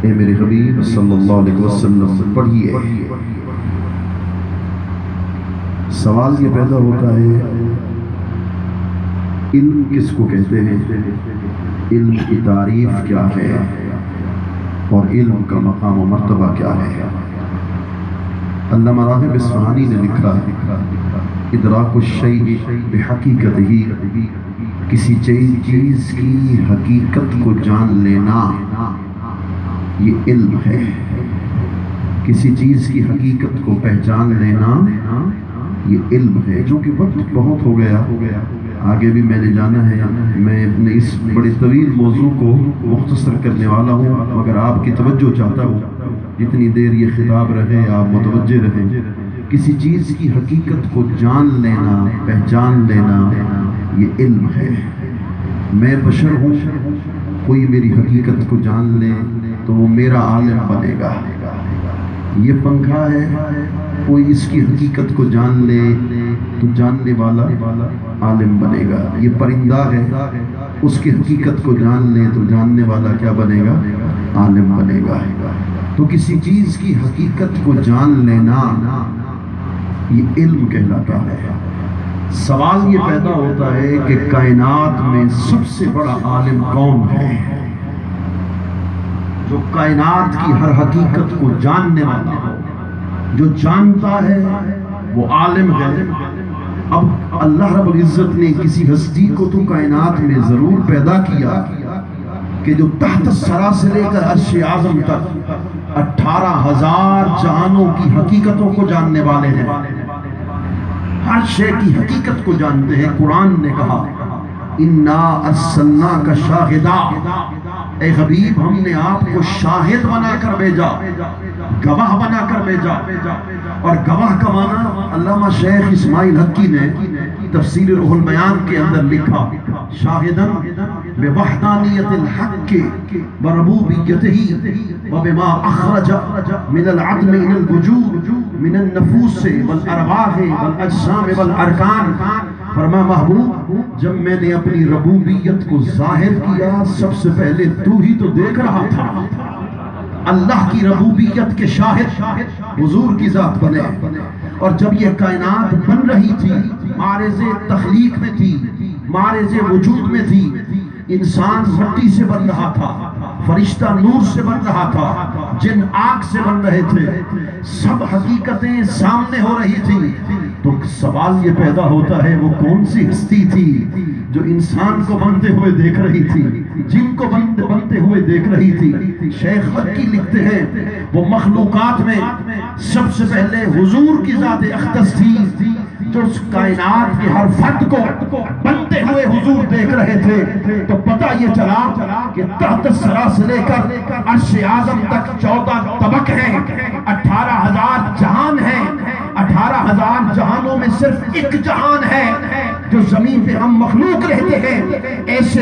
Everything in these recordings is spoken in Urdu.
اے میرے حبیب صلی اللہ علیہ وسلم پڑھیے۔ سوال یہ پیدا ہوتا ہے علم کس کو کہتے ہیں، علم کی تعریف کیا ہے اور علم کا مقام و مرتبہ کیا ہے۔ علامہ راغب اصفہانی نے لکھا ادراک الشیء بحقیقتہ، کسی چیز کی حقیقت کو جان لینا یہ علم ہے۔ کسی چیز کی حقیقت کو پہچان لینا یہ علم ہے۔ جو کہ وقت بہت ہو گیا، آگے بھی میں نے جانا ہے، میں اپنے اس بڑے طویل موضوع کو مختصر کرنے والا ہوں، مگر آپ کی توجہ چاہتا ہوں جتنی دیر یہ خطاب رہے آپ متوجہ رہیں۔ کسی چیز کی حقیقت کو جان لینا، پہچان لینا یہ علم ہے۔ میں بشر ہوں، کوئی میری حقیقت کو جان لے تو وہ میرا عالم بنے گا۔ یہ پنکھا ہے، کوئی اس کی حقیقت کو جان لے تو جاننے والا عالم بنے گا۔ یہ پرندہ ہے، اس کی حقیقت کو جان لے تو جاننے والا کیا بنے گا، عالم بنے گا۔ تو کسی چیز کی حقیقت کو جان لینا یہ علم کہلاتا ہے۔ سوال یہ پیدا ہوتا ہے کہ کائنات میں سب سے بڑا عالم کون ہے؟ جو کائنات کی ہر حقیقت کو جاننے والا ہو، جو جانتا ہے وہ عالم ہے۔ اب اللہ رب العزت نے کسی ہستی کو تو کائنات میں ضرور پیدا کیا کہ جو تحت الثری سے لے کر عرش اعظم تک 18,000 جہانوں کی حقیقتوں کو جاننے والے ہیں، ہر شے کی حقیقت کو جانتے ہیں۔ قرآن نے کہا انا ارسلناک شاہدا، اے حبیب ہم نے آپ کو شاہد بنا کر بھیجا، گواہ بنا کر بھیجا۔ اور گواہ کا معنی علامہ شیخ اسماعیل حقی نے تفسیر روح البیان کے اندر لکھا، شاہداً بوحدانیت الحق وربوبیتہ وبما اخرج من العدم الى الوجود من النفوس والارواح والاجسام والارکان۔ فرما محبوب جب میں نے اپنی ربوبیت کو ظاہر کیا، سب سے پہلے تو ہی تو دیکھ رہا تھا۔ اللہ کی ربوبیت کے شاہد حضور کی ذات بنے۔ اور جب یہ کائنات بن رہی تھی، معرض تخلیق میں تھی، معرض وجود میں تھی، انسان مٹی سے بن رہا تھا، فرشتہ نور سے بن رہا تھا، جن آگ سے بن رہے تھے، سب حقیقتیں سامنے ہو رہی تھی۔ تو سوال یہ پیدا ہوتا ہے وہ کون سی ہستی تھی جو انسان کو بنتے ہوئے دیکھ رہی تھی، جن کو بنتے ہوئے دیکھ رہی تھی؟ شیخ حقی لکھتے ہیں وہ مخلوقات میں سب سے پہلے حضور کی ذات اقدس تھی، جو اس کائنات کے ہر فرد کو بنتے ہوئے حضور دیکھ رہے تھے۔ تو پتہ یہ چلا کہ تحت الثری سے لے کر عرش اعظم تک 14 طبق ہیں، 18,000 جہان ہیں۔ 18,000 جہانوں میں صرف ایک جہان ہے جو زمین پہ ہم مخلوق رہتے ہیں، ایسے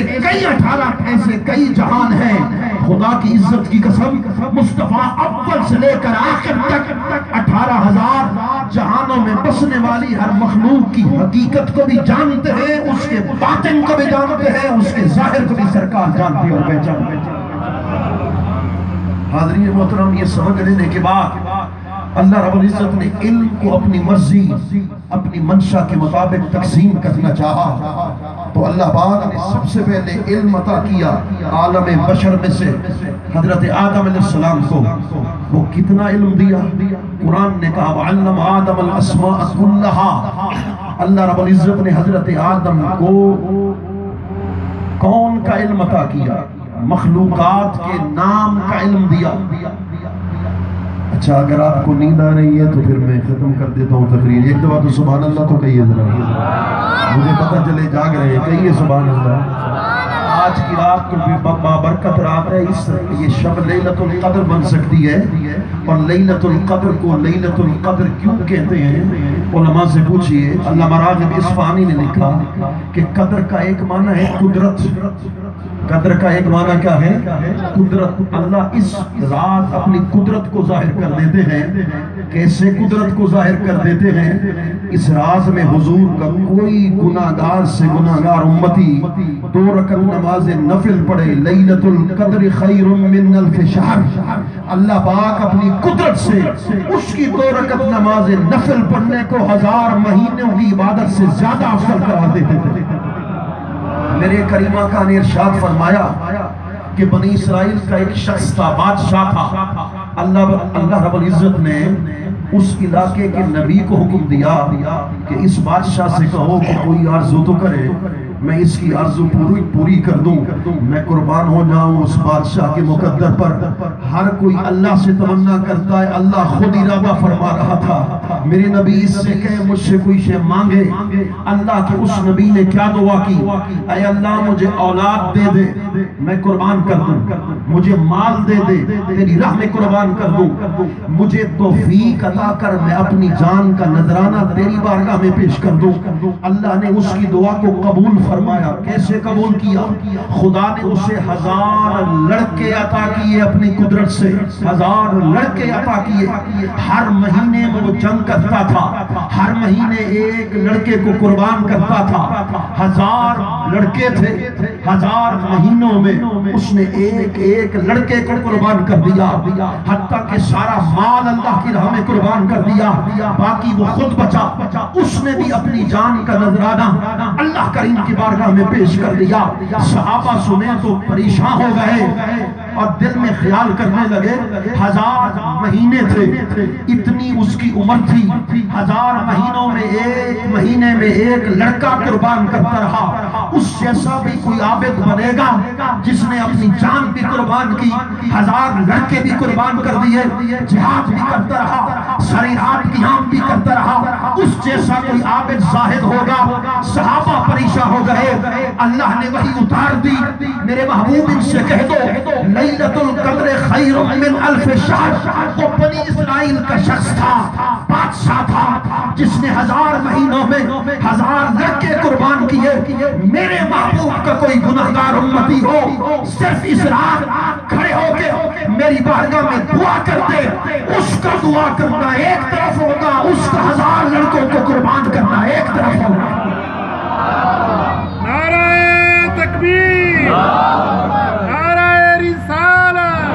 کئی جہان ہیں۔ خدا کی عزت کی قسم، مصطفیٰ اول سے لے کر آخر تک 18,000 جہانوں میں بسنے والی ہر مخلوق کی حقیقت کو بھی جانتے ہیں، اس کے باطن کو بھی جانتے ہیں، اس کے ظاہر کو بھی سرکار جانتے اور پہچانتے ہیں۔ حاضرین محترم، یہ سمجھ لینے کے بعد اللہ رب العزت نے علم کو اپنی مرضی، اپنی منشا کے مطابق تقسیم کرنا چاہا، تو اللہ پاک نے سب سے پہلے علم عطا کیا عالم بشر میں سے حضرت آدم علیہ السلام کو۔ وہ کتنا علم دیا؟ قرآن نے کہا وَعَلَّمَ آدَمَ الْأَسْمَاءَ كُلَّهَا۔ اللہ رب العزت نے حضرت آدم کو کون کا علم عطا کیا؟ مخلوقات کے نام کا علم دیا۔ اچھا، اگر آپ کو نیند آ رہی ہے تو پھر میں ختم کر دیتا ہوں تقریر۔ ایک دفعہ تو سبحان اللہ تو کہیے ذرا، مجھے پتہ چلے جاگ رہے ہیں، کہیے سبحان اللہ۔ آج کی رات تو بھی بابرکت رات ہے، یہ شب لیلۃ القدر بن سکتی ہے۔ اور لیلۃ القدر کو لیلۃ القدر کیوں کہتے ہیں؟ علماء سے پوچھئے۔ علامہ راغب اصفہانی نے لکھا کہ قدر کا ایک معنی ہے قدرت، قدر کا ایک معنی کیا ہے؟ قدرت. اللہ اس رات اپنی قدرت کو ظاہر کر دیتے ہیں. کیسے قدرت کو ظاہر کر دیتے ہیں؟ اس راز میں حضور کا کوئی گناہگار سے گناہگار امتی 2 رکعت نماز نفل پڑھے. لیلۃ القدر خیر من الف شہر. اللہ پاک اپنی قدرت سے اس کی 2 رکعت نماز نفل پڑھنے کو 1000 مہینوں کی عبادت سے زیادہ افضل قرار دیتے تھے. میرے کریمہ کا نے ارشاد فرمایا کہ بنی اسرائیل کا ایک شخص تھا، بادشاہ تھا. اللہ رب العزت نے اس علاقے کے نبی کو حکم دیا کہ اس بادشاہ سے کہو کہ کوئی آرزو تو کرے، میں اس کی آرزو پوری کر دوں. میں قربان ہو جاؤں اس بادشاہ کے مقدر پر. ہر کوئی اللہ سے تمنا کرتا ہے، اللہ خود ارادہ فرما رہا تھا میرے نبی اس سے کہے مجھ سے کوئی شے مانگے. اللہ کے اس نبی نے کیا دعا کی؟ اے اللہ مجھے اولاد دے دے، میں قربان کر دوں. مجھے مال دے دے، تیری راہ میں قربان کر دوں. مجھے توفیق عطا کر، میں اپنی جان کا نذرانہ تیری بارگاہ میں پیش کر دوں. اللہ نے اس کی دعا کو قبول فرمایا. کیسے قبول کیا؟ خدا نے اسے 1000 لڑکے عطا کیے اپنی قدرت سے. 1000 لڑکے عطا کیے. ہر مہینے میں وہ جنگ کرتا تھا، ہر مہینے ایک لڑکے کو قربان کرتا تھا. 1000 لڑکے تھے، 1000 مہینوں میں اس نے ایک لڑکے کو قربان کر دیا. حتیٰ کہ سارا مال اللہ کی راہ میں قربان کر دیا، باقی وہ خود بچا. اس نے بھی اپنی جان کا نذرانہ اللہ کریم کی بارگاہ میں پیش کر دیا. صحابہ سنے تو پریشان ہو گئے اور دل میں خیال کرنے لگے 1000 مہینے تھے، اتنی اس کی عمر تھی. 1000 مہینوں میں ایک مہینے میں ایک لڑکا قربان کرتا رہا. اس جیسا بھی کوئی عابد بنے گا جس نے اپنی جان بھی قربان کی، 1000 لڑکے بھی قربان کر دیے، جہاد بھی کرتا رہا، شریعت قیام بھی کرتا رہا. اس جیسا کوئی عابد زاہد ہوگا. صحابہ پریشان ہو گئے. اللہ نے وحی اتار دی، میرے محبوب ان سے کہہ دو لیلۃ القدر خیر من الف شہر. وہ بنی اسرائیل کا شخص تھا، بادشاہ تھا، جس نے 1000 مہینوں میں 1000 لڑکے قربان کیے. میرے محبوب کا کوئی گناہگار امتی ہو، صرف اس رات کھڑے ہو کے میری بارگاہ میں دعا کر دے. اس کا دعا کرنا ایک طرف ہوگا، اس کا 1000 لڑکوں کو قربان کرنا ایک طرف ہوگا. نعرہ تکبیر، نعرہ رسالت.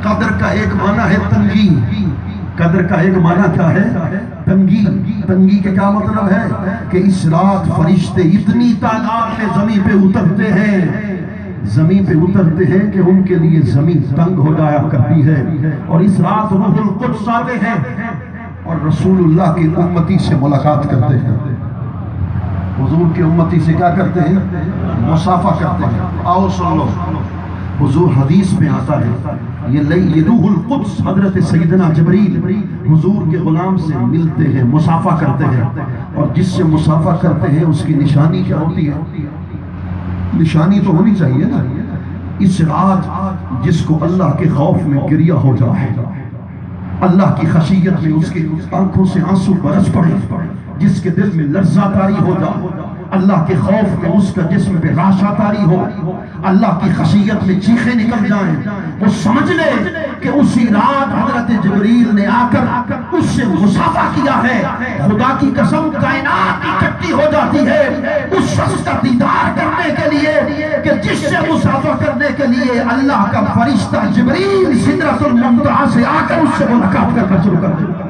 قدر کا ایک معنی ہے تنگی. قدر کا ایک معنی کیا ہے؟ تنگی. تنگی کا کیا مطلب ہے؟ کہ اس رات فرشتے اتنی تعداد میں زمین پہ اترتے ہیں کہ ان کے لیے زمین تنگ ہو جایا کرتی ہے. اور اس رات روح القدس آتے ہیں اور رسول اللہ کی امتی سے ملاقات کرتے ہیں. حضور کی امتی سے کیا کرتے ہیں؟ مصافحہ کرتے ہیں. آؤ سن لو. حضور حدیث میں آتا ہے یہ روح القدس حضرت سیدنا جبریل حضور کے غلام سے ملتے ہیں، مصافحہ کرتے ہیں. اور جس سے مصافحہ کرتے ہیں اس کی نشانی کیا ہوتی ہے؟ نشانی تو ہونی چاہیے نا. اس رات جس کو اللہ کے خوف میں گریہ ہو جائے، اللہ کی خشیت میں اس کی آنکھوں سے آنسو برس پڑے، جس کے دل میں لرزہ طاری ہو جائے، اللہ کے خوف میں اس کا جسم پہ راشا طاری ہو، اللہ کی خشیت میں چیخیں نکل جائیں، وہ سمجھ لے کہ اسی رات حضرت جبریل نے آ کر اس سے مصافحہ کیا ہے. خدا کی قسم کائنات اکٹھی ہو جاتی ہے اس شخص کا دیدار کرنے کے لیے کہ جس سے مصافحہ کرنے کے لیے اللہ کا فرشتہ جبریل سدرۃ المنتہا سے آ کر اس سے ملاقات کرنا شروع کر دیا.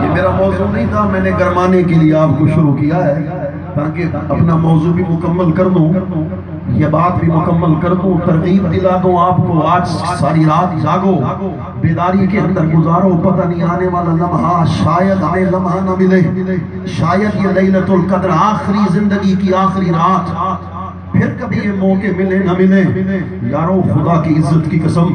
یہ میرا موضوع نہیں تھا، میں نے گرمانے کے لیے آپ کو شروع کیا ہے تاکہ اپنا موضوع بھی مکمل کر دوں، یہ بات بھی مکمل کر دوں، ترغیب دلا دوں آپ کو. آج ساری رات جاگو، بیداری کے اندر گزارو. پتہ نہیں آنے والا لمحہ شاید ہمیں لمحہ نہ ملے، شاید یہ لیلۃ القدر آخری زندگی کی آخری رات، پھر کبھی یہ موقع ملے نہ ملے. یارو خدا کی عزت کی قسم